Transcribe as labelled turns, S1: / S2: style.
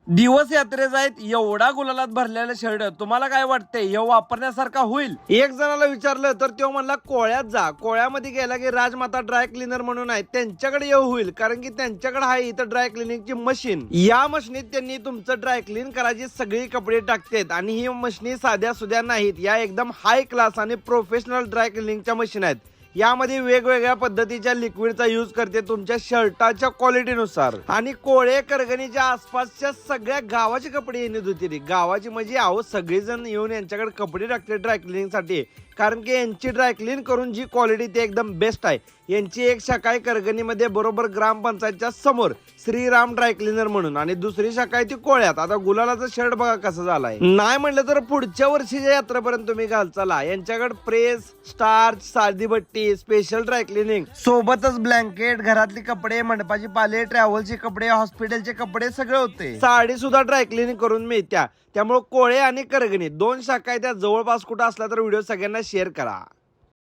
S1: दिवस यात्रेचा आहेत एवढा गुलालात भरलेला शर्ट तुम्हाला काय वाटतंय हे वापरण्यासारखा होईल? एक जणाला विचारलं तर तो म्हणला कोळ्यात जा. कोळ्यामध्ये गेला की राजमाता ड्राय क्लिनर म्हणून आहे त्यांच्याकडे येऊ होईल, कारण की त्यांच्याकडे आहे इथं ड्राय क्लिनिंगची मशीन. या मशीनीत त्यांनी तुमचं ड्राय क्लीन करायची सगळी कपडे टाकतात आणि ही मशीनी साध्या सुध्या नाहीत, या एकदम हाय क्लास आणि प्रोफेशनल ड्राय क्लिनिंगच्या मशीन आहेत. यामध्ये वेगवेगळ्या पद्धतीच्या लिक्विडचा यूज करते तुमच्या शर्टाच्या क्वालिटीनुसार. आणि कोळे करगणीच्या आसपासच्या सगळ्या गावाचे कपडे यांनी धुते. गावाची म्हणजे आहो सगळेजण येऊन यांच्याकडे कपडे टाकते ड्रायक्लिनिंग साठी, कारण की यांची ड्रायक्लीन करून जी क्वालिटी ती एकदम बेस्ट आहे. यांची एक शाखा आहे करगणीमध्ये बरोबर ग्रामपंचायतच्या समोर श्रीराम ड्रायक्लिनर म्हणून, आणि दुसरी शाखा आहे ती कोळ्यात. आता गुलालाचा शर्ट बघा कसं झालाय. नाही म्हटलं तर पुढच्या वर्षीच्या यात्रेपर्यंत तुम्ही घालचाला. यांच्याकडे प्रेस, स्टार्च, साधी बट्टी, स्पेशल ड्रायक्लिनिंग सोबतच ब्लँकेट, घरातले कपडे, मंडपाची पाले, ट्रॅव्हलचे कपडे, हॉस्पिटलचे कपडे सगळे होते. साडी सुद्धा ड्रायक्लिनिंग करून मिळत्या. त्यामुळे कोळे आणि करगणी दोन शाखा आहेत, त्या जवळपास कुठं असला तर व्हिडिओ सगळ्यांना शेअर करा.